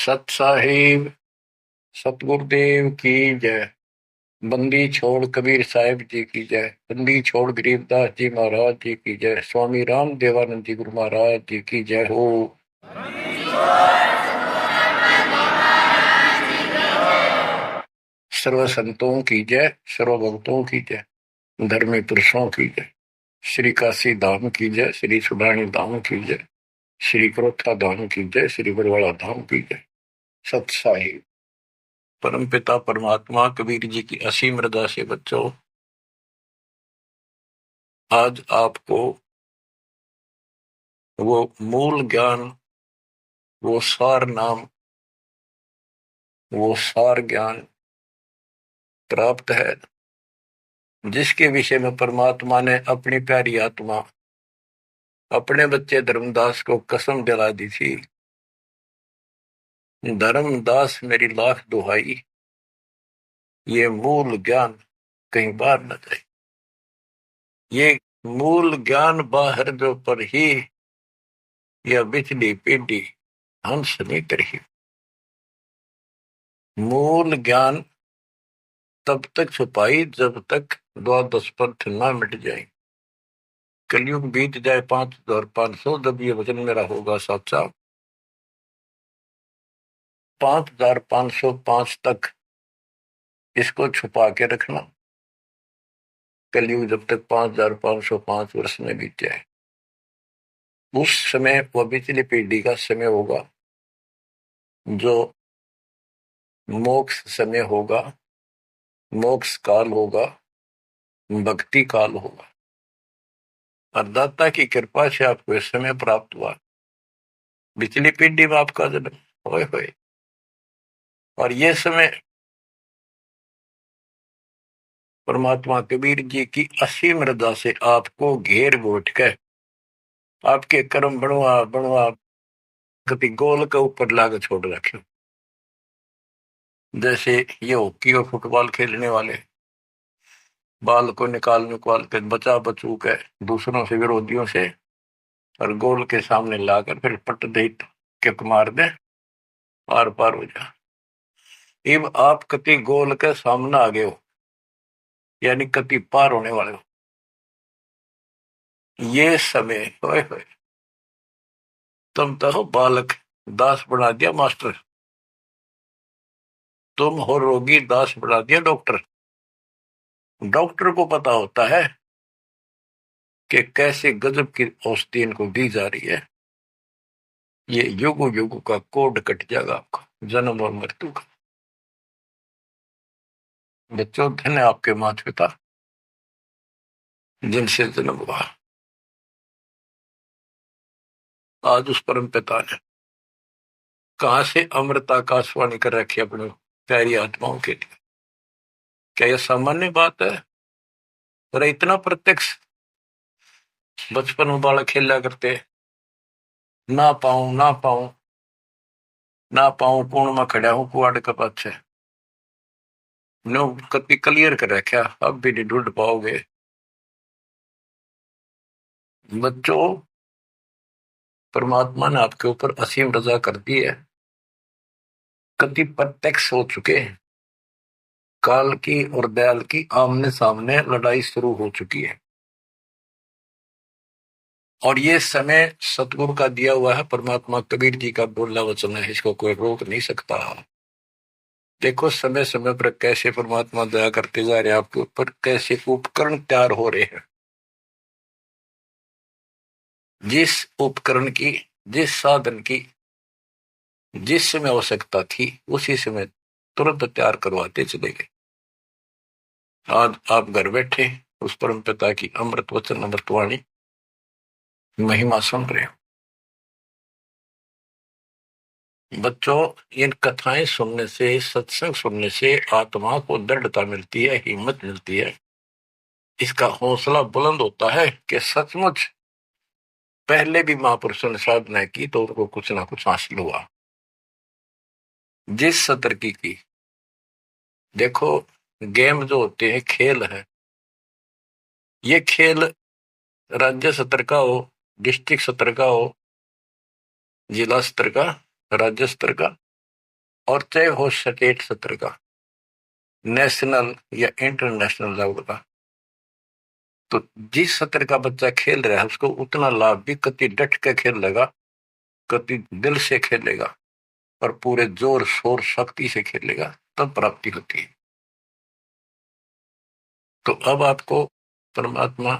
सत साहिब सतगुरुदेव की जय। बंदी छोड़ कबीर साहिब जी की जय। बंदी छोड़ गरीबदास जी महाराज जी की जय। स्वामी राम देवानंद जी गुरु महाराज जी की जय हो। सर्व संतों की जय, सर्व भक्तों की जय, धर्मी पुरुषों की जय। श्री काशी धाम की जय, श्री सुडानी धाम की जय, श्री क्रोथा धाम की जय, श्री बरवाड़ा धाम की जय। सत साहिब परम पिता परमात्मा कबीर जी की असीम रजा से बच्चों, आज आपको वो मूल ज्ञान, वो सार नाम, वो सार ज्ञान प्राप्त है, जिसके विषय में परमात्मा ने अपनी प्यारी आत्मा अपने बच्चे धर्मदास को कसम दिला दी थी। धर्मदास मेरी लाख दुहाई, ये मूल ज्ञान कहीं बाहर न जाए। ये मूल ज्ञान बाहर जो पर ही यह बिजली पीढ़ी हंस नहीं करी। मूल ज्ञान तब तक छुपाई जब तक द्वादश पंथ न मिट जाए। कलयुग बीत जाए 5500, जब ये वचन मेरा होगा साचा। 5505 तक इसको छुपा के रखना। कलयुग जब तक 5505 वर्ष में बीत जाए, उस समय वह पिछली पीढ़ी का समय होगा, जो मोक्ष समय होगा, मोक्ष काल होगा, भक्ति काल होगा। और दाता की कृपा से आपको इस समय प्राप्त हुआ। पिछली पीढ़ी में आपका जन्म होए होए, और ये समय परमात्मा कबीर जी की असीम रजा से आपको घेर घोट कर आपके कर्म बनवा बनवा कभी गोल के ऊपर लाग छोड़ रखे। जैसे ये हॉकी और फुटबॉल खेलने वाले बाल को निकाल के बचा बचू के दूसरों से, विरोधियों से, और गोल के सामने लाकर फिर पट दे किक मार दे, पार पार हो जा। अब आप कति गोल के सामने आ गए हो, यानी कति पार होने वाले हो। ये समय होए होए, तुम तो हो बालक, दास बना दिया मास्टर। तुम हो रोगी, दास बना दिया डॉक्टर। डॉक्टर को पता होता है कि कैसे गजब की औषधि इनको दी जा रही है। ये युग युग का कोड कट जाएगा आपका, जन्म और मृत्यु का। बच्चों, धन्य आपके माता पिता जिनसे जन्म हुआ। आज उस परम पिता ने कहां से अमृत आकाशवाणी कर रखी अपनी प्यारी आत्माओं के लिए। क्या यह सामान्य बात है? अरे इतना प्रत्यक्ष। बचपन में बालक खेला करते, ना पाऊं ना पाऊं ना पाऊं, कौन में खड़ा हूं कुआड़ के पाछे। नो कभी क्लियर कर रखा, अब भी नहीं ढूंढ पाओगे। बच्चों, परमात्मा ने आपके ऊपर असीम रजा कर दी है। कति प्रत्यक्ष हो चुके हैं। काल की और दयाल की आमने सामने लड़ाई शुरू हो चुकी है, और ये समय सतगुरु का दिया हुआ है। परमात्मा कबीर जी का बोला वचन है, इसको कोई रोक नहीं सकता। देखो समय समय पर कैसे परमात्मा दया करते जा रहे हैं आपके ऊपर, कैसे उपकरण तैयार हो रहे हैं। जिस उपकरण की, जिस साधन की जिस समय आवश्यकता थी, उसी समय तुरंत तैयार करवाते चले गए। आज आप घर बैठे उस परम पिता की अमृत वचन अमृतवाणी महिमा सुन रहे हो। बच्चों, इन कथाएं सुनने से, सत्संग सुनने से आत्मा को दृढ़ता मिलती है, हिम्मत मिलती है। इसका हौसला बुलंद होता है कि सचमुच पहले भी महापुरुषों ने साधना की तो उनको कुछ ना कुछ हासिल हुआ। जिस सत्र की देखो, गेम जो होते हैं, खेल है, ये खेल राज्य स्तर का हो, डिस्ट्रिक्ट स्तर का हो, जिला स्तर का, राज्य स्तर का, और चाहे हो स्टेट सत्र का, नेशनल या इंटरनेशनल लेवल का, तो जिस सत्र का बच्चा खेल रहा है उसको उतना लाभ भी कति डट के खेल लेगा, कति दिल से खेलेगा और पूरे जोर शोर शक्ति से खेलेगा, तब प्राप्ति होती है। तो अब आपको परमात्मा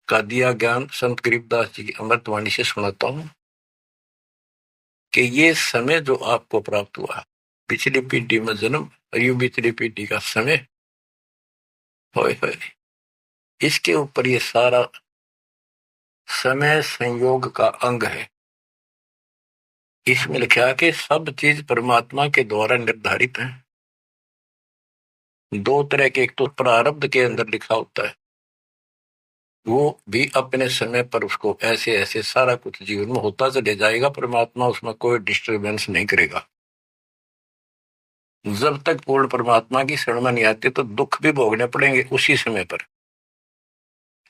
का दिया ज्ञान संत गरीबदास जी की अमृतवाणी से सुनाता हूं कि ये समय जो आपको प्राप्त हुआ, पिछली पीढ़ी में जन्म और यू पिछली पीढ़ी का समय, होए इसके ऊपर ये सारा समय संयोग का अंग है। इसमें लिखा कि सब चीज परमात्मा के द्वारा निर्धारित है। दो तरह के, एक तो प्रारब्ध के अंदर लिखा होता है, वो भी अपने समय पर उसको ऐसे ऐसे सारा कुछ जीवन में होता चले जाएगा, परमात्मा उसमें कोई डिस्टर्बेंस नहीं करेगा। जब तक पूर्ण परमात्मा की शरण में नहीं आते तो दुख भी भोगने पड़ेंगे उसी समय पर,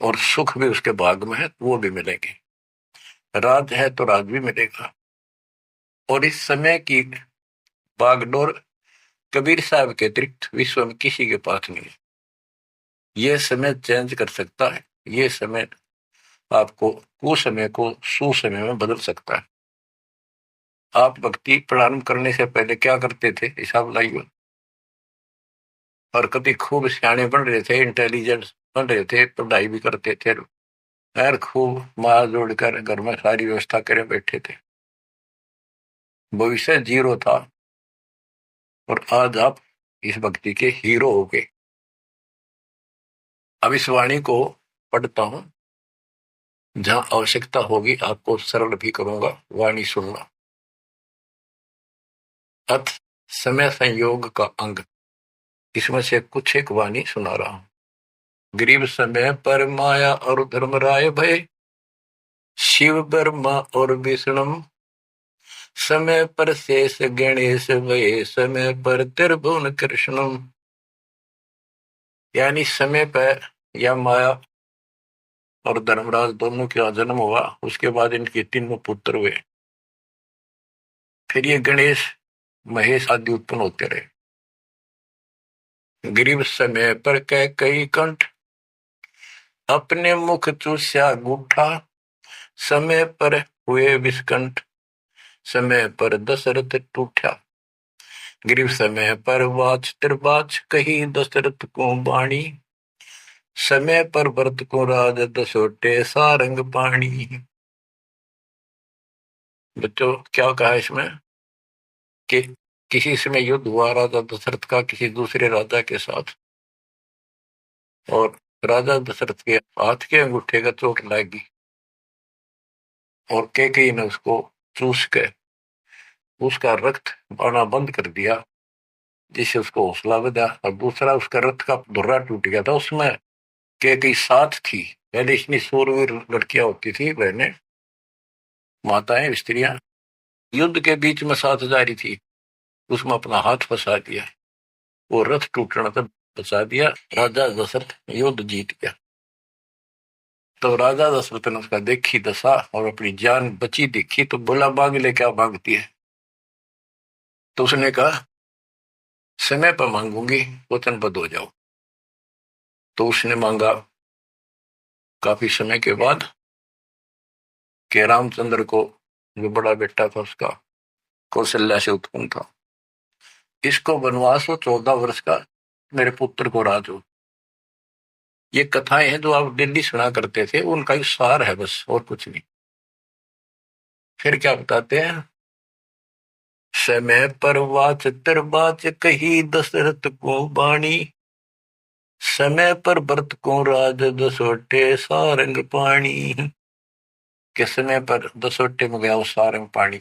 और सुख भी उसके भाग में है वो भी मिलेंगे। राज है तो राज भी मिलेगा। और इस समय की बागडोर कबीर साहब के अतिरिक्त विश्व में किसी के पास नहीं है। ये समय चेंज कर सकता है, ये समय आपको कुसमय को सुसमय में बदल सकता है। आप भक्ति प्रारंभ करने से पहले क्या करते थे, हिसाब लाइए। और कभी खूब सियाने बन रहे थे, इंटेलिजेंट बन रहे थे, पढ़ाई भी करते थे, यार खूब मार जोड़कर घर में सारी व्यवस्था करे बैठे थे, भविष्य जीरो था। और आज आप इस भक्ति के हीरो हो गए। अब इस वाणी को पढ़ता हूं, जहां आवश्यकता होगी आपको सरल भी करूंगा, वाणी सुनना। अथ समय संयोग का अंग, इसमें से कुछ एक वाणी सुना रहा हूं। गरीब समय पर माया और धर्मराय भय, शिव ब्रह्मा और विष्णु, समय पर शेष गणेश भय, समय पर त्रिभुवन कृष्णम। यानी समय पर या माया और धर्मराज दोनों का जन्म हुआ, उसके बाद इनके तीनों पुत्र हुए, फिर ये गणेश महेश आदि उत्पन्न होते रहे। गरीब समय पर कह कई कंठ, अपने मुख चूस्या गुठा, समय पर हुए विस्कंठ, समय पर दशरथ टूठा। गरीब समय पर वाच त्रिबाच, कही दशरथ को बाणी, समय पर भरत को राज दसोटे सारंग पाणी। बच्चों क्या कहा इसमें कि किसी समय युद्ध हुआ राजा दशरथ का किसी दूसरे राजा के साथ, और राजा दशरथ के हाथ के अंगूठे का चोट लगी और कैकेयी ने उसको चूस के उसका रक्त आना बंद कर दिया, जिससे उसको हौसला बढ़ा। और दूसरा उसका रथ का धुर्रा टूट गया था, उसमें कैकेयी साथ थी। पहले इतनी शूरवीर लड़कियां होती थी, बहनें माताएं स्त्रियां, युद्ध के बीच में साथ जा रही थी, उसमें अपना हाथ फंसा दिया, वो रथ टूटने से बचा दिया, राजा दशरथ युद्ध जीत गया। तो राजा दशरथ ने उसका देखी दशा और अपनी जान बची देखी, तो बोला मांग ले, क्या मांगती है। तो उसने कहा समय पर मांगूंगी, वचनबद्ध हो जाओ। तो उसने मांगा काफी समय के बाद कि रामचंद्र को, जो बड़ा बेटा था उसका, कौशल्या से उत्पन्न था, इसको वनवास हो 14 वर्ष का, मेरे पुत्र को राज हो। ये कथाएं हैं जो आप दिल्ली सुना करते थे, उनका ही सार है बस, और कुछ नहीं। फिर क्या बताते हैं, समय पर वाच बाच कही दशरथ को बाणी, समय पर भरत को राज दसोटे सारंग पाणी। के समय पर दसोटे में गया वो सारंग पाणी।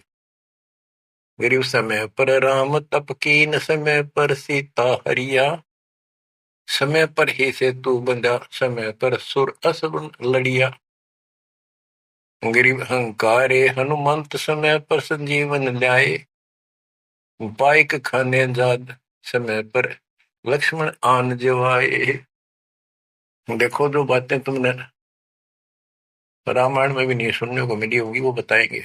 गरीब समय पर राम तप कीन, समय पर सीता हरिया, समय पर ही से तू बंधा, समय पर सुर असुर लड़िया। गरीब अहंकारे हनुमंत, समय पर संजीवन ल्याए, बाइक खाने जाद, समय पर लक्ष्मण आन जवाए। देखो जो बातें तुमने रामायण में भी नहीं सुनने को मिली होगी, वो बताएंगे।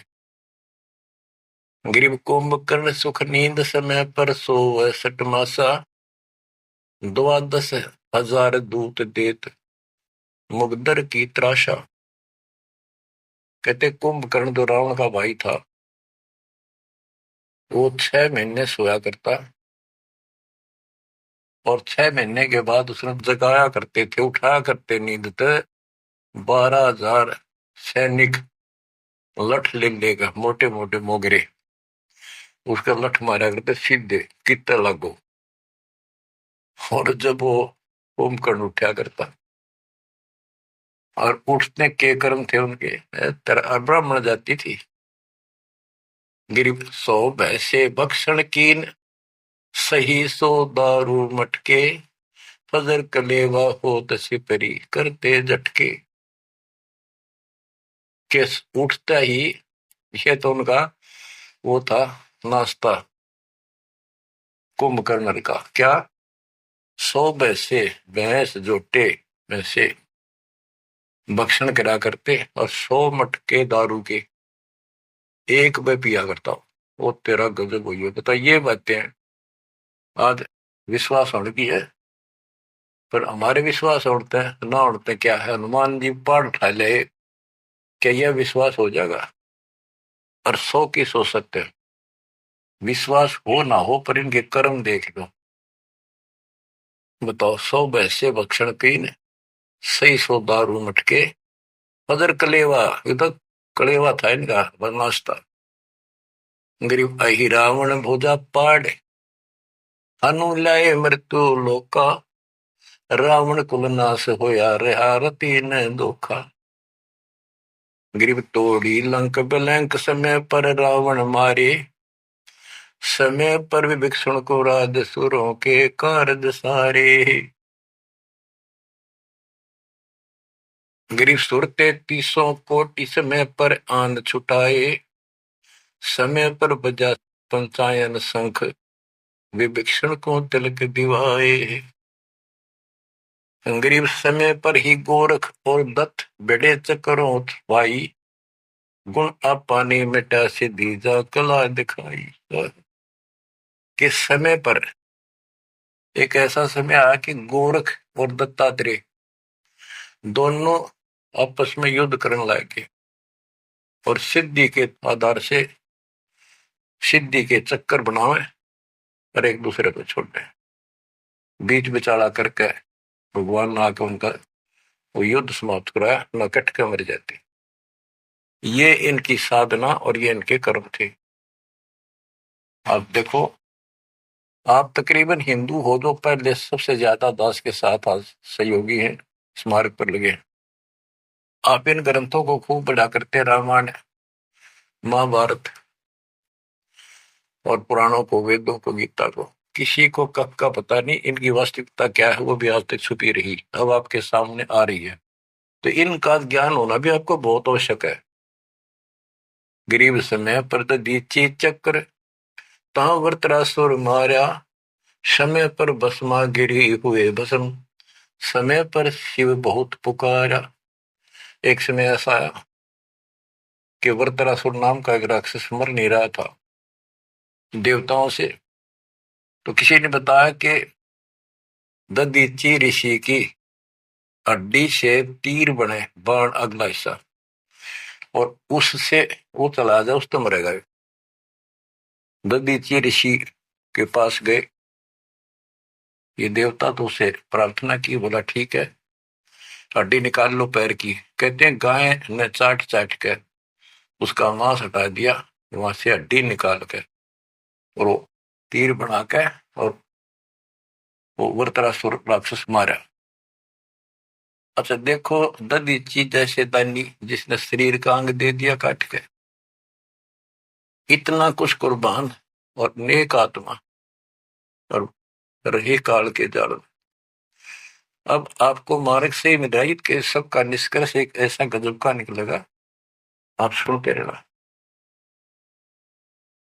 गरीब कुंभकर्ण सुख नींद समय पर सोवै सटमासा, द्वादश हजार दूत देत मुगदर की त्रासा। कहते कुंभकर्ण जो रावण का भाई था, वो 6 महीने सोया करता और 6 महीने के बाद उसने जगाया करते थे, उठाया करते नींद से 12,000 सैनिक लठ ले लेगा, मोटे मोटे मोगरे, उसका लठ मारा करते सीधे कितने लागो। और जब वो कुंभकर्ण उठा करता और उठने के कर्म थे उनके, ब्राह्मण जाति थी। गिरिप सो भैसे भक्षण कीन, सही सो दारू मटके, फजर कलेवा हो सिपरी करते झटके। के उठता ही, ये तो उनका वो था नाश्ता कुंभकर्ण का। क्या? 100 भैंसे, भैंस जोटे वैसे भक्षण करा करते और 100 मटके दारू के एक में पिया करता। वो तेरा गजब हुई है। बता, ये बातें आज विश्वास होने की है, पर हमारे विश्वास उड़ते हैं ना उड़ते क्या है। हनुमान जी पहाड़ उठा ले, क्या यह विश्वास हो जाएगा? और 100 की सो सकते हैं, विश्वास हो ना हो, पर इनके कर्म देख लो। बताओ, 100 भैंसे भक्षण कीन, सही 100 दारू मटके, फजर कलेवा, ये तो कलेवा था इनका बदमाश। गरीब अहि रावण भोजा पाड़, अनुलय मृत्यु लोका, रावण कुल नाश होया रहा रति न धोखा। गरीब तोड़ी लंक बिलंक, समय पर रावण मारे, समय पर विभीषण को राज सुरों के कारज सारे। गरीब सुर 33 कोटि, समय पर आन छुटाए, समय पर बजा पंचायन शंख, विभीषण को तिलक दिवाए। गरीब समय पर ही गोरख और दत्त बड़े चक्रों भाई, गुण आपाने मिटा से दीजा कला दिखाई। कि समय पर एक ऐसा समय आया कि गोरख और दत्तात्रेय दोनों आपस में युद्ध करने लगे और सिद्धि के आधार से सिद्धि के चक्कर बनावे और एक दूसरे को छोड़े। बीच बिचारा करके भगवान ने आके उनका वो युद्ध समाप्त कराया, न कट के मर जाते। ये इनकी साधना और ये इनके कर्म थे। आप देखो, आप तकरीबन हिंदू हो जो पहले सबसे ज्यादा दास के साथ आज सहयोगी हैं, स्मारक पर लगे हैं। आप इन ग्रंथों को खूब पढ़ा करते, रामायण, महाभारत और पुराणों को, वेदों को, गीता को। किसी को कब का पता नहीं, इनकी वास्तविकता क्या है वो भी आज तक छुपी रही, अब आपके सामने आ रही है। तो इनका ज्ञान होना भी आपको बहुत आवश्यक है। गरीब समय पर दीची चक्र, ता वृत्रासुर मारा, समय पर भस्मा गिरी हुए भस्म, समय पर शिव बहुत पुकारा। एक समय ऐसा आया कि वृत्रासुर नाम का एक राक्षस मर नहीं रहा था देवताओं से, तो किसी ने बताया कि ददीची ऋषि की हड्डी से तीर बने, बाण अगला हिस्सा, और उससे वो चला जाए उस तो मरेगा। ददीची ऋषि के पास गए, ये देवता तो उसे प्रार्थना की, बोला ठीक है हड्डी निकाल लो पैर की। कहते हैं गाय ने चाट चाट के उसका मांस हटा दिया, वहां से हड्डी निकाल के और वो तीर बना के और वो वृत्रासुर राक्षस मारा। अच्छा देखो, ददीची जैसे दानी जिसने शरीर का अंग दे दिया काट के, इतना कुछ कुर्बान और नेक आत्मा और रही काल के जाल। अब आपको मार्ग से मिलाइत के सबका निष्कर्ष एक ऐसा गजब का निकलेगा, आप सुनते रहना।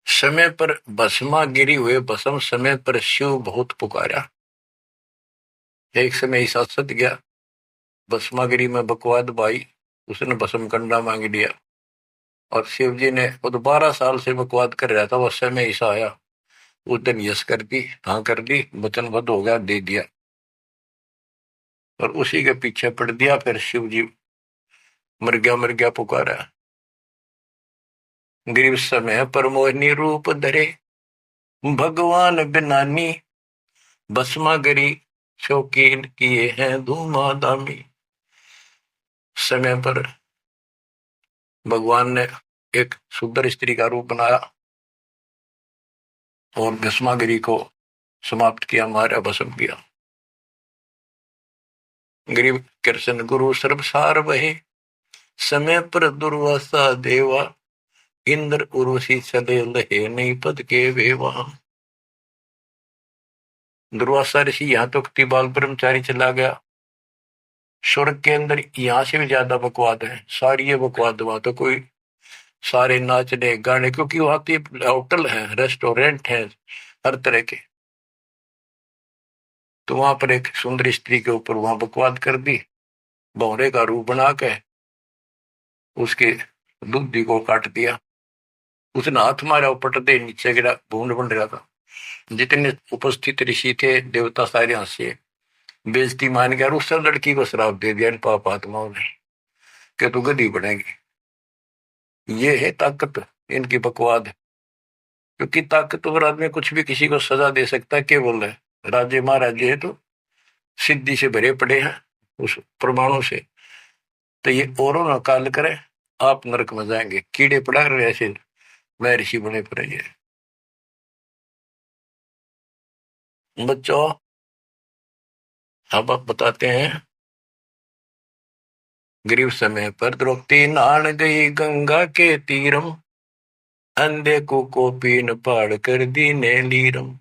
समय पर भस्मा गिरी हुए भस्म, समय पर शिव बहुत पुकारा। एक समय ऐसा सत गया, भस्मागिरी में बकवाद भाई, उसने भस्म कंडा मांग लिया और शिव जी ने वो तो 12 साल से बकवाद कर रहा था, वो समय ऐसा आया, उस दिन यस कर दी, हाँ कर दी, वचनबद्ध हो गया, दे दिया। और उसी के पीछे पड़ दिया, फिर शिव जी मर गया पुकारा। गरीब समय पर मोहिनी रूप धरे, भगवान बिनानी, भस्मा गरी शौकीन किए हैं धूमाधामी। समय पर भगवान ने एक सुंदर स्त्री का रूप बनाया और भस्मागिरी को समाप्त किया, मारा, भस्म किया। गरीब कृष्ण गुरु सर्वसार वहे, समय पर दुर्वासा देवा, इंद्र उर्वशी चले लहे, नहीं पद के वेवा। दुर्वासा ऋषि यहाँ तो कति बाल ब्रह्मचारी चला गया, स्वर्ग के अंदर यहाँ से भी ज्यादा बकवाद है, सारी ये बकवाद वहां तो कोई सारे नाचने गाने, क्योंकि वहां तो होटल है, रेस्टोरेंट है, हर तरह के। तो वहां पर एक सुंदर स्त्री के ऊपर वहां बकवाद कर दी, भौरे का रूप बना के उसके दूधी को काट दिया, उसने हाथ मारा, पट दे नीचे गिरा, भूड बन रहा था। जितने उपस्थित ऋषि थे देवता सारे हंसे, बेइज्जती मान गया, और उस लड़की को श्राप दे दिया इन पाप आत्माओं ने कि तू गधी बनेगी। ये है ताकत इनकी बकवाद, क्योंकि ताकतवर आदमी कुछ भी किसी को सजा दे सकता है, केवल है राजे महाराजे है तो सिद्धि से भरे पड़े हैं उस प्रमाणों से। तो ये औरों ना काल करे, आप नरक में जाएंगे, कीड़े पड़ा रहे ऐसे मैं ऋषि बने पड़े। बच्चों अब आप बताते हैं, गरीब समय पर द्रौपदी नहान गई गंगा के तीरम, अंधे को पीन पाड़ कर दीने लीरम।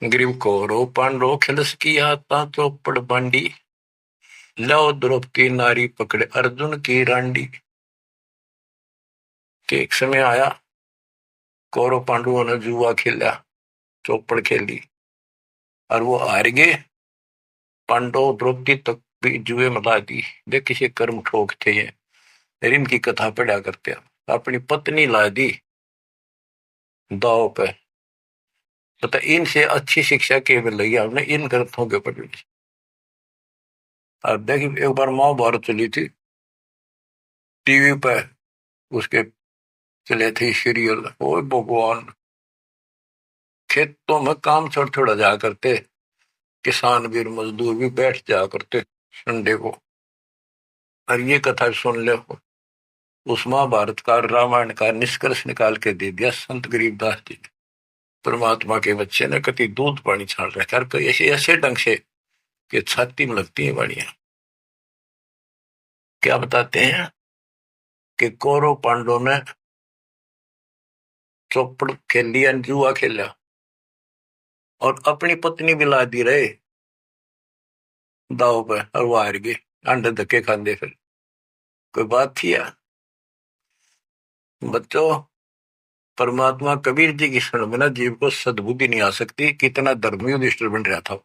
गरीब कौरव पांडव खिलस की आता चौपड़ बांडी, लो द्रौपदी नारी पकड़े अर्जुन की रांडी। के एक समय आया, कौरव पांडवों ने जुआ खेला, चौपड़ खेली और वो हार गए। पांडव द्रौपदी तक भी जुए में ला दी, देख किसी कर्म ठोक थे ये, रिम की कथा पढ़ा करते हैं। अपनी पत्नी ला दी दाव पे, पता इनसे अच्छी शिक्षा के मिल रही है हमने इन ग्रंथों के पढ़ने से। अब देखिए एक बार महाभारत चली थी टीवी पे, उसके चले थे सीरियल, ओ भगवान, खेतों में काम छोड़ छोड़ा जा करते, किसान भी मजदूर भी बैठ जा करते संडे को, और ये कथा सुन ले। उस महाभारत का रामायण का निष्कर्ष निकाल के दे दिया संत गरीबदास जी ने। परमात्मा के बच्चे ने कति दूध पानी छाल रखा, कई ऐसे ऐसे ढंग से कि छाती में लगती है वाणियां। क्या बताते हैं कि कौरव पांडवों ने चौपड़ खेल लिया, जुआ खेला और अपनी पत्नी भी ला दी रहे दाव पे, और वो हार गए, अंडे धक्के खाते। फिर कोई बात थी या बच्चों, परमात्मा कबीर जी की शरण में ना जीव को सद्बुद्धि नहीं आ सकती। कितना धर्मी युधिष्ठिर बन रहा था,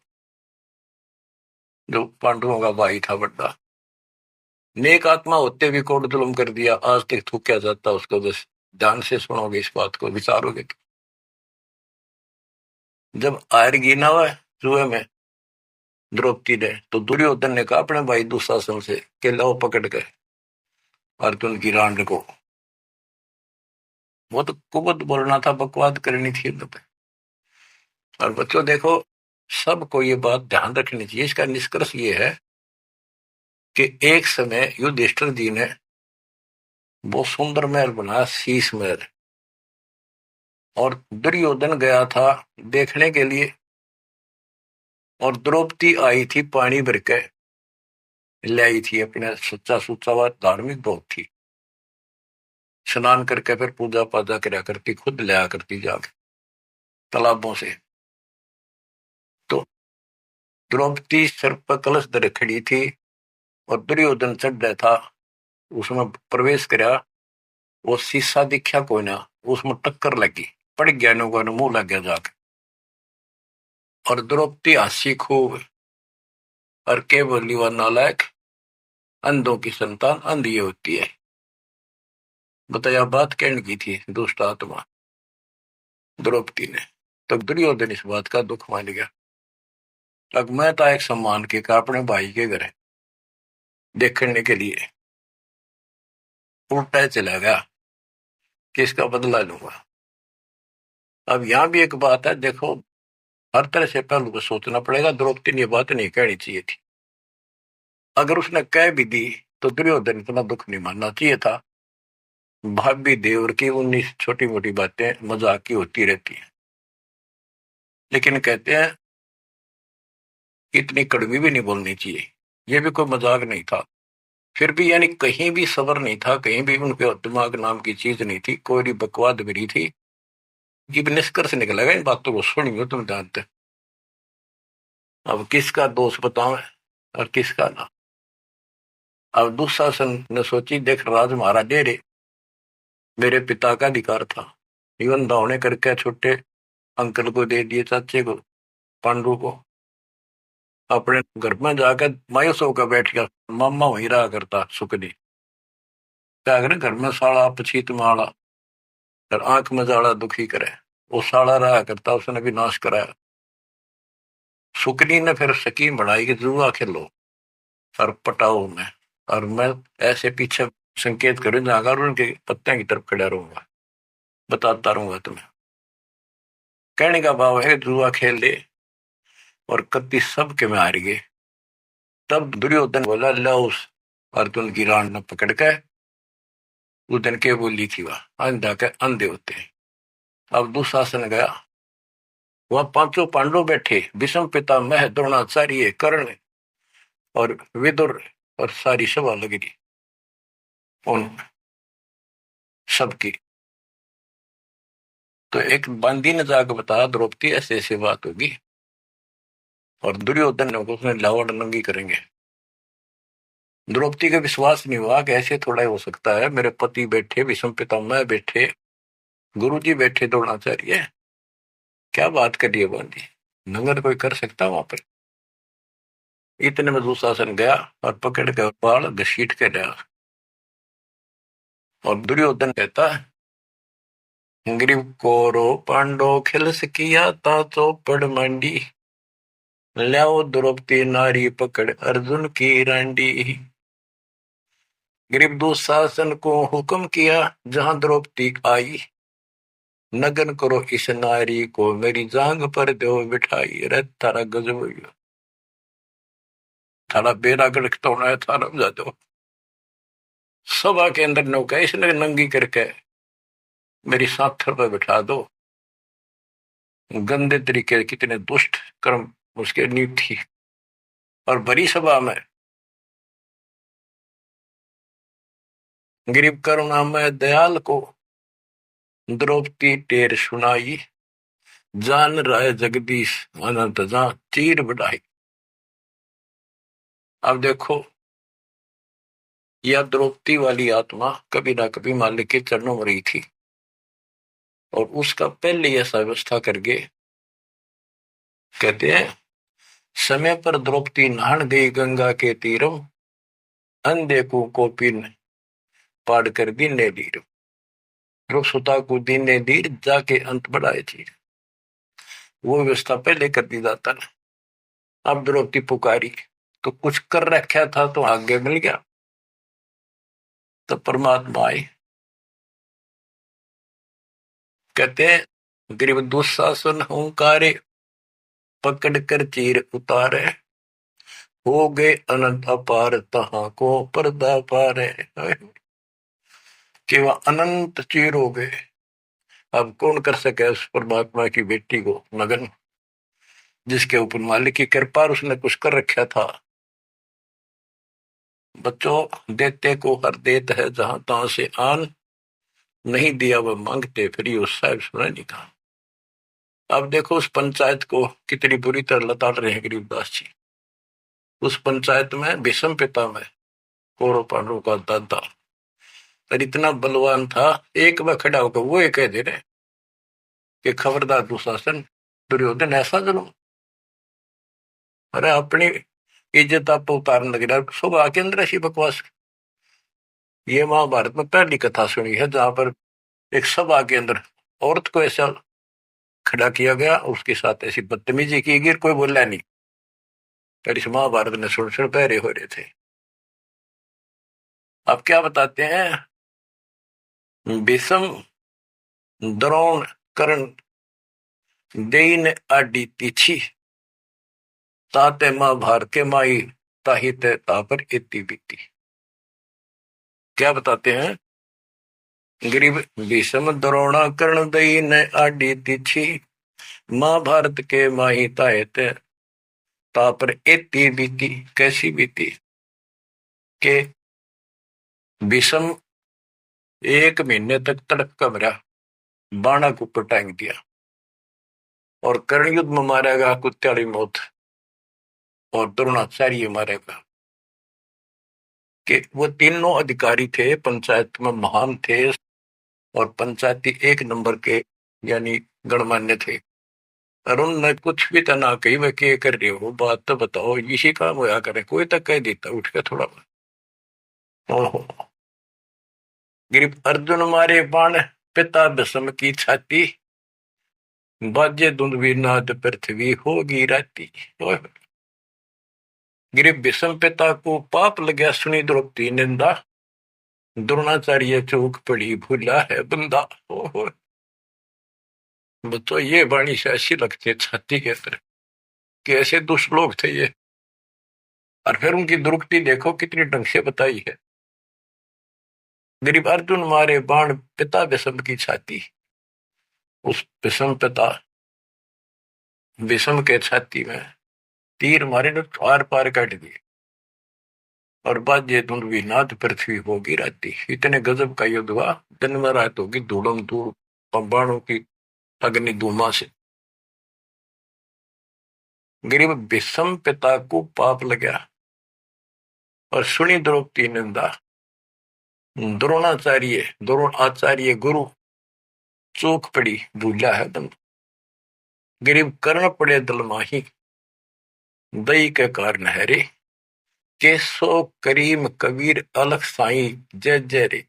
जो पांडवों का भाई था बड़ा, नेक आत्मा होते भी कोट जुल्म कर दिया, आज तक थूका जाता उसको। बस ध्यान से सुनोगे इस बात को, विचारोगे तो। जब हारगी ना हुआ जुए में द्रौपदी ने, तो दुर्योधन ने कहा अपने भाई दुशासन से कि लो पकड़ के अर्जुन की रांड को। वो तो कुबत बोलना था, बकवाद करनी थी पे। और बच्चों देखो, सबको ये बात ध्यान रखनी चाहिए। इसका निष्कर्ष ये है कि एक समय युधिष्ठिर जी ने बहुत सुंदर महल बनाया, शीश महल, और दुर्योधन गया था देखने के लिए, और द्रौपदी आई थी पानी भर के ले आई थी, अपने सच्चा सुच्चा हुआ, धार्मिक बहुत थी, स्नान करके फिर पूजा पाजा करा करती, खुद लिया करती जाके तालाबों से। तो द्रौपदी सर पर कलश धरे खड़ी थी और दुर्योधन चढ़ रहा था, उसमें प्रवेश करा, वो शीशा दिखा कोई ना, उसमें टक्कर लगी, पड़ गया, नुका मुंह लग गया जाके। और द्रौपदी हंसी खूब, और के बोली वह नालायक, अंधों की संतान अंधी होती है। बताया बात कहने की थी दुष्ट आत्मा द्रौपदी ने, तो दुर्योधन इस बात का दुख मान गया। अब मैं था एक सम्मान के का अपने भाई के घर देखने के लिए उल्टा चला गया कि इसका बदला लूंगा। अब यहां भी एक बात है, देखो हर तरह से पहलू को सोचना पड़ेगा। द्रौपदी ने ये बात नहीं कहनी चाहिए थी, अगर उसने कह भी दी तो दुर्योधन इतना दुख नहीं मानना चाहिए था। भाभी देवर की 19 छोटी मोटी बातें मजाक की होती रहती है, लेकिन कहते हैं इतनी कड़वी भी नहीं बोलनी चाहिए। ये भी कोई मजाक नहीं था। फिर भी यानी कहीं भी सबर नहीं था, कहीं भी उनके दिमाग नाम की चीज नहीं थी, कोई बकवाद भी नहीं थी। कि निष्कर्ष निकलेगा इन बातों को सुनियो तुम जानते। अब किसका दोष बताओ और किसका ना। अब दुशासन ने सोची, देख राज हमारा डेरे मेरे पिता का अधिकार था, इवन दौड़े करके छोटे अंकल को दे दिए, चाचे को, पांडु को। अपने घर में जाकर मायूस होकर बैठ गया, मामा वहीं रहा करता सुखनी। क्या करे, घर में साड़ा पछीत माड़ा और आंख में जाड़ा दुखी करे, वो साड़ा रहा करता, उसने भी नाश कराया। सुकनी ने फिर स्कीम बढ़ाई कि जुआ खेलो और पटाओ में, और मैं ऐसे पीछे संकेत करूं जाकर उनके पत्ते की तरफ खड़ा रहूंगा, बताता रहूंगा तुम्हें। कहने का भाव है जुआ खेल ले और कत्ती सबके में हार गए। तब दुर्योधन बोला, ला उस अर्जुन की रान न पकड़ के। उस दिन के बोली थी वह अंधा के अंधे होते हैं। अब दुशासन गया, वहां पांचों पांडव बैठे, भीष्म पितामह द्रोणाचार्य कर्ण और विदुर, और सारी सभा लग रही उन सबकी। तो एक बंदी ने जाकर बताया द्रौपदी ऐसे ऐसी बात होगी, और दुर्योधन ने उसने लावड़ नंगी करेंगे। द्रौपदी का विश्वास नहीं हुआ कि ऐसे थोड़ा ही हो सकता है, मेरे पति बैठे, भीष्म पितामह बैठे, गुरुजी बैठे, द्रोणाचार्य, क्या बात कर रही है बंदी, नंगर कोई कर सकता वहां पर। इतने में दुशासन गया और पकड़ के बाल घसीट के गया। और दुर्योधन कहता है, ग्रीव कोरो पांडो खिलस किया ता चौपड़ मंडी, ल्याओ द्रौपदी नारी पकड़ अर्जुन की रांडी। ग्रीव दुशासन को हुक्म किया, जहां द्रौपदी आई, नगन करो इस नारी को, मेरी जांग पर दो बिठाई। अरे थारा गजब हो गया, थारा बेरा गड़क तो होना है, थारा बजा दो। सभा के अंदर नौका इसने नंगी करके मेरी साथर पर बिठा दो। गंदे तरीके, कितने दुष्ट कर्म उसके नींव थी। और बड़ी सभा में गरीब करुणामय दयाल को द्रौपदी टेर सुनाई, जान राय जगदीश अनंत जा चीर बढ़ाई। अब देखो, यह द्रौपदी वाली आत्मा कभी ना कभी मालिक के चरणों में रही थी, और उसका पहले ऐसा व्यवस्था करके कहते हैं, समय पर द्रौपदी नहान गई गंगा के तीरम, अंधे को कोपिन पाड़ कर दीने दीर, सुता को दीने दीर जाके अंत बढ़ाए चीर। वो व्यवस्था पहले कर दी जाता ना। अब द्रौपदी पुकारी तो कुछ कर रखा था तो आगे मिल गया, तो परमात्मा आए। कहते हैं, गरीब दुशासन हुंकारे, पकड़ कर चीर उतारे, हो गए अनंत अपार तहां को पर्दा पारे। कि वह अनंत चीर हो गए। अब कौन कर सके उस परमात्मा की बेटी को नगन, जिसके ऊपर मालिक की कृपा, उसने कुछ कर रखा था। बच्चों, देते को हर देत है, जहां तहां से आन, नहीं दिया वह मांगते फिर उस साहब सुना नहीं कहा। अब देखो उस पंचायत को कितनी बुरी तरह लताड़ रहे हैं गरीबदास जी। उस पंचायत में भीष्म पितामह कौरव पांडवों का दादा और इतना बलवान था, एक बार खड़ा होकर वो ये कह दे रहे कि खबरदार दुशासन, दुर्योधन ऐसा जुल्म। अरे अपनी इज्जत आप उतारने लग रहा, सुबह के अंदर ऐसी बकवास। ये महाभारत में पहली कथा सुनी है जहां पर एक सभा के अंदर औरत को ऐसा खड़ा किया गया, उसके साथ ऐसी बदतमीजी की गई, कोई बोला नहीं। पर इस महाभारत ने सुन पहरे हो रहे थे। अब क्या बताते हैं, भीष्म द्रोण कर्ण देइन आडी तीछी ताते महाभारत के माई ताही ते तापर इति बीती। क्या बताते हैं, गरीब भीष्म द्रोणा कर्ण देइन आडी तीछी महाभारत के माही ताहे ते तापर इति बीती। कैसी बीती के भीष्म 1 महीने तक तड़प का मरा, बाणा को ऊपर टांग दिया, और कर्ण युद्ध में मारेगा कुत्त्याली मौत, और द्रोणाचार्य मारेगा। कि वो तीनों अधिकारी थे, पंचायत में महान थे, और पंचायती 1 नंबर के यानी गणमान्य थे। और उनने कुछ भी तना कही वह क्या कर रहे हो, बात तो बताओ, इसी काम होया करे, कोई तक कह देता उठ के थोड़ा। ओहो, गिरिप अर्जुन मारे बाण पिता भीष्म की छाती, बाजे दुंदवी नाद पृथ्वी होगी राती। गिरिप भीष्म पिता को पाप लगा, सुनी द्रौपदी निंदा, द्रोणाचार्य चौक पड़ी भूला है बंदा। ओहो, तो ये वाणी से ऐसी लगती है छाती के अंदर कि ऐसे दुष्ट लोग थे ये। और फिर उनकी दुर्गति देखो कितनी ढंग से बताई है। गरीब अर्जुन मारे बाण पिता भीष्म की छाती, उस भीष्म पिता भीष्म के छाती में तीर मारे ने आर पार काट दिए, और बाजे धुंधवी नाद पृथ्वी होगी राती। इतने गजब का युद्ध हुआ, दिन में रात होगी धूलम धूल बाणों की अग्नि धूमा से। गरीब भीष्म पिता को पाप लगा, और सुनी द्रौपदी निंदा, द्रोण आचार्य गुरु चूक पड़ी भूला है बंद। गरीब कर्ण पड़े दल माही, दई के कारण है रे, केसो करीम कबीर अलख साई जय जय रे।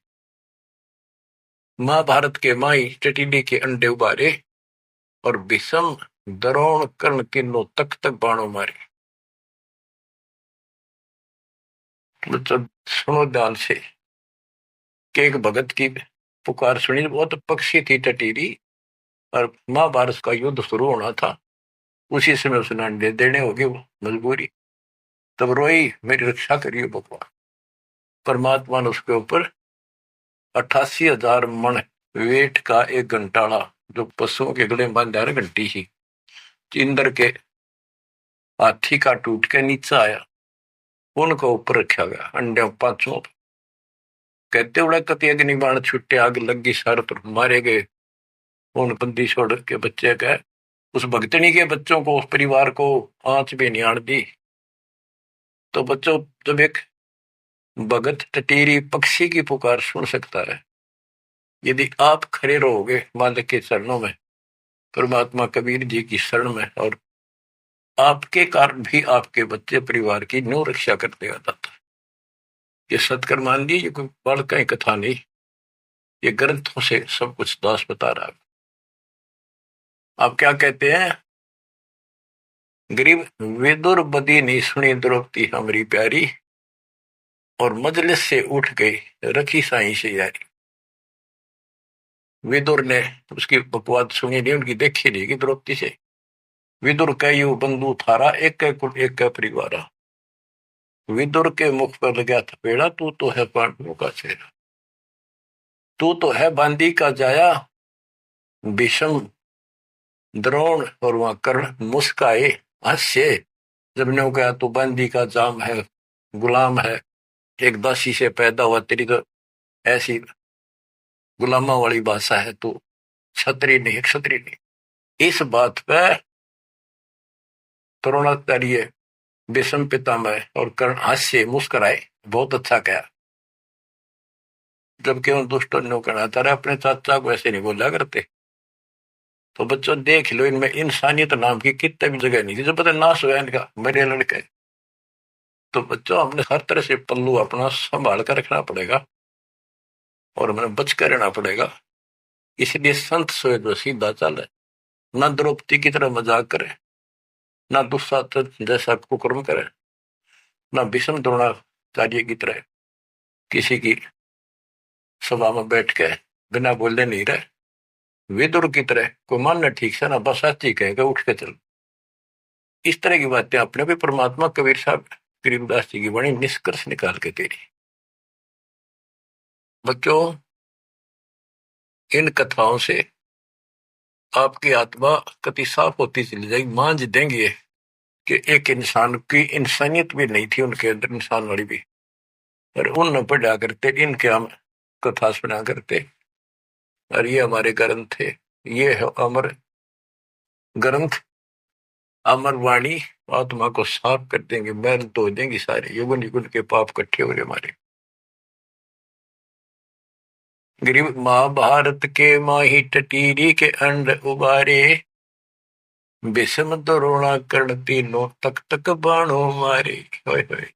महाभारत के माई टिटिडी के अंडे उबारे, और भीष्म द्रोण कर्ण तीनों तक तक बाणों मारे। मतलब सुनो ध्यान से कि एक भगत की पुकार सुनी, बहुत पक्षी थी टटीरी, और महाभारत का युद्ध शुरू होना था, उसी समय उसने अंडे देने होगी वो मजबूरी। तब रोई, मेरी रक्षा करिए भगवान। परमात्मा ने उसके ऊपर 88,000 मन वेट का एक घंटाड़ा, जो पशुओं के गले में बांधा घंटी ही, इंद्र के हाथी का टूट के नीचे आया, उनको ऊपर रखा गया अंडे 5 कहते उड़ा कति अग्नि बाण छुट्टे, आग लगी सार पर मारे गए। उन बंदी छोड़ के बच्चे कह, उस भगतनी के बच्चों को, उस परिवार को आंच भी नहीं आन दी। तो बच्चों, जब एक भगत टटीरी पक्षी की पुकार सुन सकता है, यदि आप खड़े रहोगे मालिक के चरणों में, परमात्मा कबीर जी की शरण में, और आपके कारण भी आपके बच्चे परिवार की न्यू रक्षा कर देगा दाता। ये सत्कर्म मान लीजिए, कोई बड़ कहीं कथा नहीं, ये ग्रंथों से सब कुछ दास बता रहा है। आप क्या कहते हैं, गरीब विदुर बदी नहीं सुनी द्रौपदी हमारी प्यारी, और मजलिस से उठ गई रखी साई से यारी। विदुर ने उसकी बकवाद सुनी नहीं, उनकी देखी नहीं कि द्रौपदी से। विदुर कहो बंधु थारा, एक कुल एक परिवार। विदुर के मुख पर लगा थपेड़ा, तू तो है पांडवों का चेहरा, तू तो है बांदी का जाया। भीष्म द्रोण और वहां कर्ण मुस्काए हास्य, जब ने कहा तू बांदी का जाम है, गुलाम है, एक दासी से पैदा हुआ, तेरी तो ऐसी गुलामा वाली भाषा है, तू क्षत्रिय नहीं, क्षत्रिय नहीं। इस बात पर द्रोणाचार्य भीष्म पितामह और कर्ण हास्य मुस्कुराए, बहुत अच्छा कहा। जबकि उन दुष्टों ने कहना था अपने चाचा को ऐसे नहीं बोला करते। तो बच्चों देख लो, इनमें इंसानियत नाम की कितने भी जगह नहीं थी, जो पता नाश हुआ इनका, मेरे लड़के। तो बच्चों, हमने हर तरह से पल्लू अपना संभाल कर रखना पड़ेगा। और हमें बच कर रहना पड़ेगा। इसलिए संत सोए जो सीधा चले, ना द्रौपदी की तरह मजाक करे, ना दुस्साहस जैसा कुकर्म करे, ना भीष्म द्रोणाचार्य की तरह किसी की सभा में बैठ के बिना बोलने नहीं रहे। विदुर की तरह कोई मानना ठीक से ना बस साची कहेगा उठ के चल। इस तरह की बातें अपने भी परमात्मा कबीर साहब गरीबदास जी की बड़ी निष्कर्ष निकाल के दे रही। बच्चों, इन कथाओं से आपकी आत्मा कति साफ होती चली जाएगी। मान देंगे कि एक इंसान की इंसानियत भी नहीं थी उनके अंदर, इंसान वाली भी, और उन पढ़ा करते, इनके हम कथा सुना करते। और ये हमारे ग्रंथ थे, ये है अमर ग्रंथ, अमर वाणी। आत्मा को साफ कर देंगे, मैल धो देंगे सारे युगन युगन के पाप इकट्ठे हो रहे हमारे। गरीब महाभारत के माही टटीरी के अंड उबारे, विषम द्रोणा कर्ण तीनों तक तक बाणों मारे। होय होय,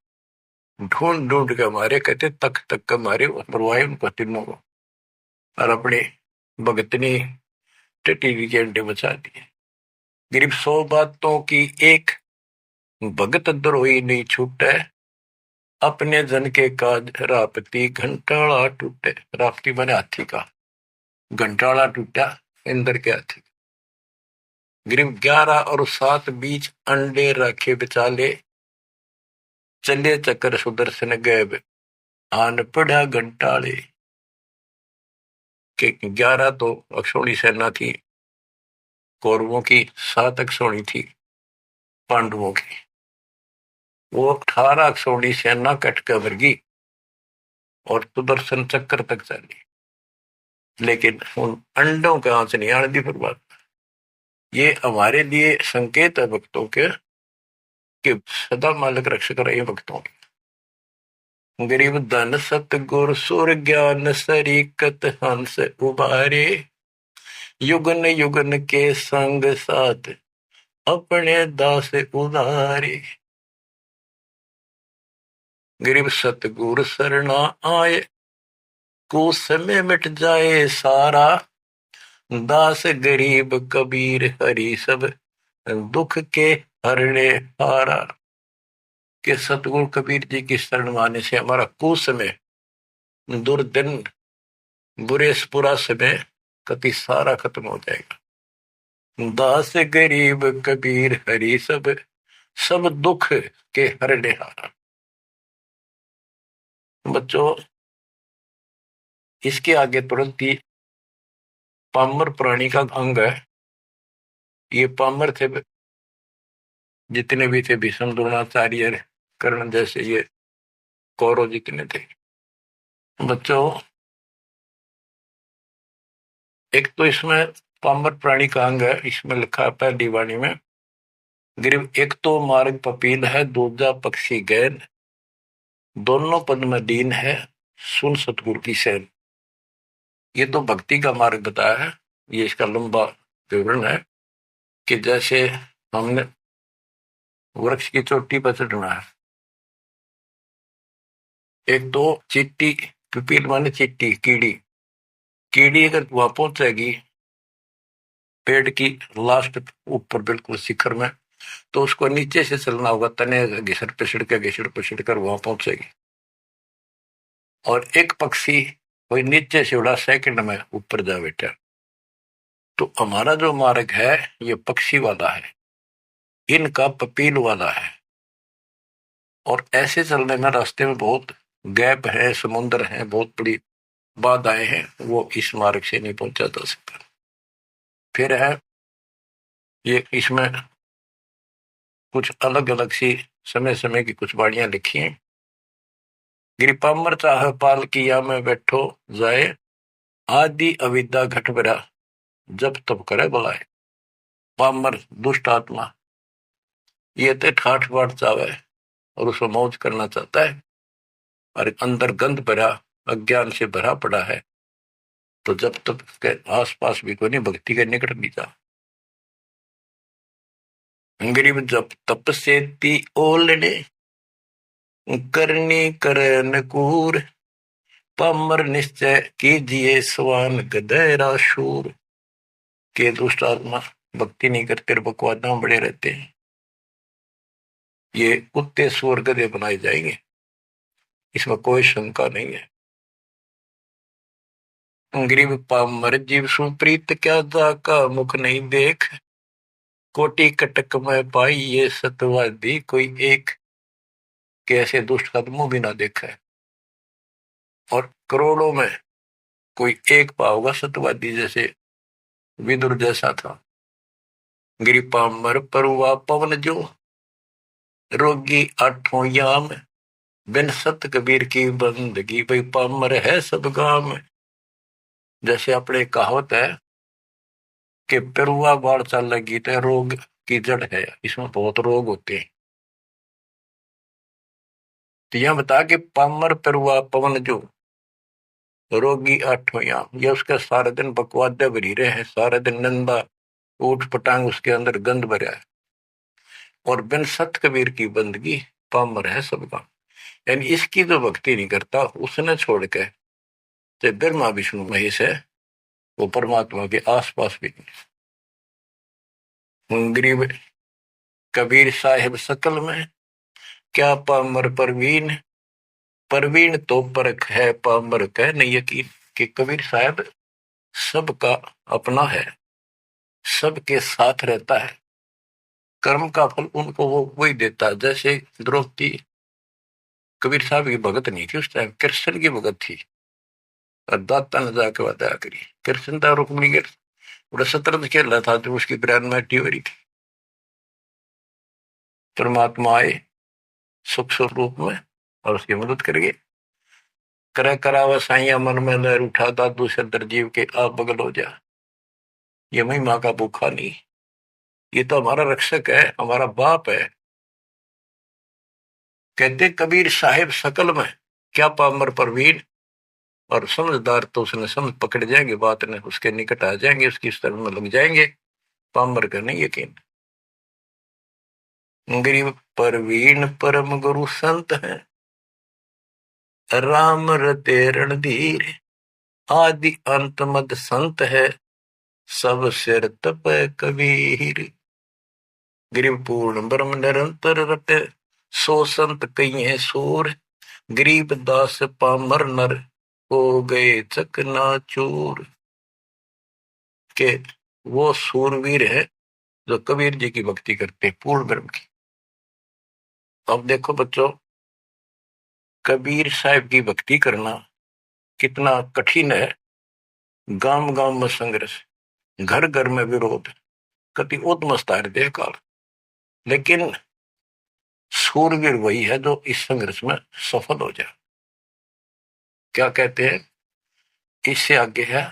ढूंढ ढूंढ के मारे, कहते तक तक के मारे, मरवाए उनको तीनों को, और अपने भगतनी टटीरी के अंडे बचा दिए। गरीब 100 बातों की एक, भगत द्रोही नहीं छूटे, अपने जन के काज रापती घंटाला टूटे। रापती बने हाथी का, घंटाला टूटा इंद्र के हाथी। गरीब 11 और 7 बीच अंडे रखे बिचाले, चले चक्कर सुदर्शन गए आन पड़ा घंटाले। के 11 तो अक्षौणी सेना थी कौरवों की, 7 अक्षौणी थी पांडवों की। वो 18 अक्षौणी सेना कट कर वर्गी और सुदर्शन चक्कर तक चली, लेकिन उन अंडों के आंच नहीं आने दी फिर बात। ये हमारे लिए संकेत है भक्तों के, कि सदा मालिक रक्षक रहे भक्तों के। गरीब धन सतगुर सुर ज्ञान सरीकत हंस उबारे, युगन युगन के संग साथ अपने दास उदारे। गरीब सतगुर शरणा आए, कुछ समय मिट जाए सारा, दास गरीब कबीर हरि सब दुख के हरने हारा। के सतगुरु कबीर जी की शरण माने से हमारा कुछ समय, दुर्दिन, बुरा समय कति सारा खत्म हो जाएगा। दास गरीब कबीर हरि सब सब दुख के हरने हारा। बच्चों, इसके आगे तुरंत ही पामर प्राणी का अंग है। ये पामर थे जितने भी थे, भीष्म द्रोणाचार्य कर्ण जैसे ये कौरव जितने थे। बच्चों, एक तो इसमें पामर प्राणी का अंग है, इसमें लिखा है पहली वाणी में, गरीब एक तो मार्ग पपील है, दूजा पक्षी गैर, दोनों पद में दीन है, सुन सतगुरु की सैन। ये तो भक्ति का मार्ग बताया है। ये इसका लंबा विवरण है कि जैसे हमने वृक्ष की चोटी पर चढ़ना है, एक तो चीटी, पिपील माने चीटी, कीड़ी, कीड़ी अगर वहां पहुंचेगी पेड़ की लास्ट ऊपर बिल्कुल शिखर में, तो उसको नीचे से चलना होगा, तने घिसड़ पिसड़ कर वहां पहुंचेगी। और एक पक्षी कोई नीचे से उड़ा सेकंड में ऊपर जा बैठा। तो हमारा जो मार्ग है ये पक्षी वाला है, इनका पपील वाला है। और ऐसे चलने में रास्ते में बहुत गैप है, समुद्र है, बहुत बड़ी बाधाएं हैं, वो इस मार्ग से नहीं पहुंचा जा सकता। फिर है ये, इसमें कुछ अलग अलग सी समय समय की कुछ वाणियां लिखी हैं। गिरिपामर चाह पाल किया में बैठो जाए, आदि अविद्या घट बरा जब तब करे बुलाए। पामर दुष्ट आत्मा ये तो ठाठ बाट चावे और उसको मौज करना चाहता है, और अंदर गंध भरा अज्ञान से भरा पड़ा है, तो जब तक के आस पास भी कोई नहीं, भक्ति के निकट नहीं जा। गरीब जब तप से ती ओलने, करनी कर नकूर, पामर निश्चय कीजिए स्वान गधेरा शूर। के दुष्ट आत्मा भक्ति नहीं करते, बकवादा में बड़े रहते हैं, ये कुत्ते सुअर गधे बनाए जाएंगे, इसमें कोई शंका नहीं है। गरीब पामर जीव सुप्रीत क्या जाका मुख नहीं देख। कोटि कटक में पाई ये सतवादी कोई एक। कैसे दुष्ट कदमों भी ना देखा है, और करोड़ों में कोई एक पाओगा सतवादी जैसे विदुर जैसा था। गिरी पामर परुआ पवन जो रोगी आठों याम। बिन सत कबीर की बंदगी भाई पामर है सब गाम। जैसे अपने कहावत है कि पेरुआ बाढ़ चल लगी तो रोग की जड़ है, इसमें बहुत रोग होते हैं। तो यह बता के पामर पेरुआ पवन जो रोगी आठों याम, ये उसका सारा दिन बकवादे भरी रहे हैं, सारा दिन नंदा ऊट पटांग उसके अंदर गंद भरा है। और बिन सत कबीर की बंदगी पामर है सबका, यानी इसकी जो भक्ति नहीं करता उसने छोड़ के चाहे ब्रह्मा विष्णु महेश है, वो परमात्मा के आसपास भी नहीं। गरीब कबीर साहिब सकल में क्या पामर परवीन। परवीन तो परख है पामर कह नहीं यकीन। कि कबीर साहब सबका अपना है, सबके साथ रहता है, कर्म का फल उनको वो वही देता है। जैसे द्रौपदी कबीर साहब की भगत नहीं थी, उस टाइम कृष्ण की भगत थी, और दाता ने जाके बताया करी कृष्ण था रुक्मिणी के बड़ा शतरंज खेल रहा था, जो उसकी ब्रांड मैटी हो रही थी। परमात्मा आए सुख स्वरूप में और उसकी मदद करेंगे। करे करावा साइया मन में लहर उठा दादू से दरजीव के आप बगल हो जा। ये महिमा का भूखा नहीं, ये तो हमारा रक्षक है, हमारा बाप है। कहते कबीर साहिब सकल में क्या पामर परवीन। और समझदार तो उसने समझ पकड़ जाएंगे, बात ने उसके निकट आ जाएंगे, उसकी स्तर में लग जाएंगे। पामर का नहीं यकीन। गरीब परवीन परम गुरु संत है, राम रते रणधीर। आदि अंत मद संत है, सब सिर तप कबीर। गरीब पूर्ण ब्रह्म निरंतर रटे, सो संत कई है सूर। गरीब दास पामर नर, हो गए चकनाचूर। के वो सूरवीर है जो कबीर जी की भक्ति करते हैं, पूर्ण ब्रह्म की। अब देखो बच्चों, कबीर साहब की भक्ति करना कितना कठिन है। गांव गांव में संघर्ष, घर घर में विरोध, कति उद्मस्तार दे काल। लेकिन सूरवीर वही है जो इस संघर्ष में सफल हो जाए। क्या कहते हैं, इससे आगे है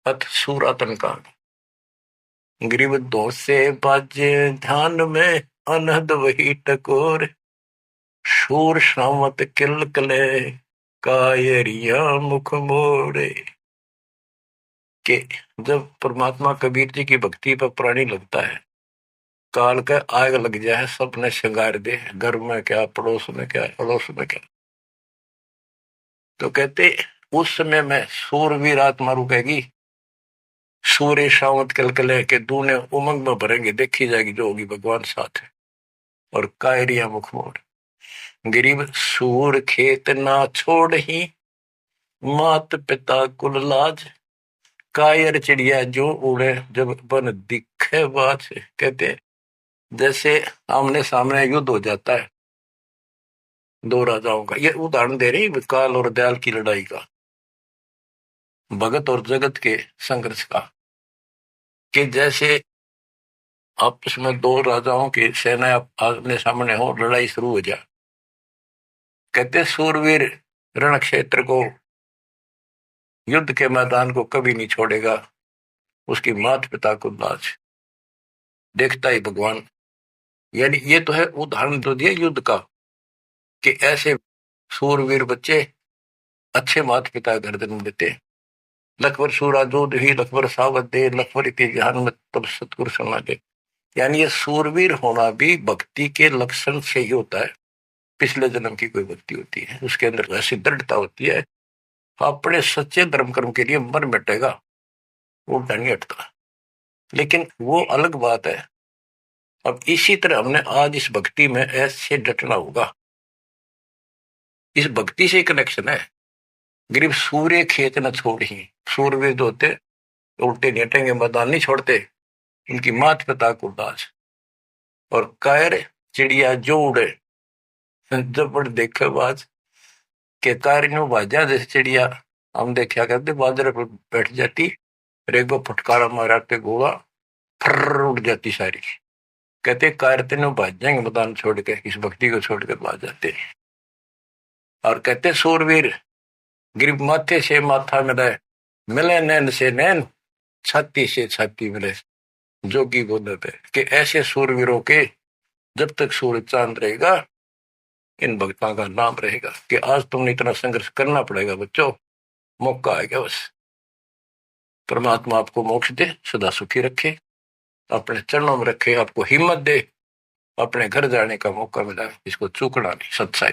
अथ सूरातन कांड। ग्रीव दो से बाजे ध्यान में, अनहद वही टकोर। शूर श्रावत किलकले, कायरिया मुख मोड़े। के जब परमात्मा कबीर जी की भक्ति पर प्राणी लगता है, काल का आग लग जाए, सबने श्रृंगार दे, घर में क्या, पड़ोस में क्या, अड़ोस में क्या। तो कहते उस समय में सूरवीर आत्मा रुकेगी, सूर्य शावत कलकले के दूने उमंग में भरेंगे, देखी जाएगी जो होगी भगवान साथ है। और कायरिया मुख मोड़। गरीब सूर खेत ना छोड़ ही, मात पिता कुल लाज। कायर चिड़िया जो उड़े, जब बन दिखे बाज। कहते जैसे आमने सामने युद्ध हो जाता है दो राजाओं का, ये उदाहरण दे रही काल और दयाल की लड़ाई का, भगत और जगत के संघर्ष का। कि जैसे आपस में दो राजाओं की सेना आमने सामने हो, लड़ाई शुरू हो जाए। कहते सूरवीर रण क्षेत्र को, युद्ध के मैदान को कभी नहीं छोड़ेगा, उसकी मात पिता को लाज देखता ही भगवान। यानी ये तो है उदाहरण तो दिया युद्ध का, कि ऐसे सूरवीर बच्चे अच्छे माता पिता गर्दन देते। लखबर सूरा दूध ही लखबर सावत दे, लखबर इति जहान में तब सतगुरु सुना दे। यानी ये सूरवीर होना भी भक्ति के लक्षण से ही होता है। पिछले जन्म की कोई भक्ति होती है, उसके अंदर ऐसी दृढ़ता होती है अपने सच्चे धर्म कर्म के लिए मर मिटेगा, वो नहीं हटता। लेकिन वो अलग बात है। अब इसी तरह हमने आज इस भक्ति में ऐसे डटना होगा। इस भक्ति से कनेक्शन है। गरीब सूर्य खेत न छोड़ ही, सूरवीर होते उल्टे नेटेंगे मैदान नहीं छोड़ते, इनकी मात पिता को दास। और कायर चिड़िया जो उड़े, जब बड़ देखे बाज के कार बाजा जैसे चिड़िया हम देखा करते, बाजरे पर बैठ जाती और एक बार फटकारा माराते गोला फर उड़ जाती सारी। कहते कार तेनों भाज जाएंगे मैदान छोड़ के, इस भक्ति को छोड़ कर भाज जाते। और कहते सूरवीर गरीब माथे से माथा मिले, मिले नैन से नैन, छाती से छाती मिले, जोगी बोलते थे कि ऐसे सूरवीरों के जब तक सूरज चांद रहेगा, इन भक्तों का नाम रहेगा। कि आज तुमने इतना संघर्ष करना पड़ेगा बच्चों, मौका आएगा बस। परमात्मा आपको मोक्ष दे, सदा सुखी रखे, अपने चरणों में रखे, आपको हिम्मत दे, अपने घर जाने का मौका मिला, इसको चूकना नहीं। सत्साई।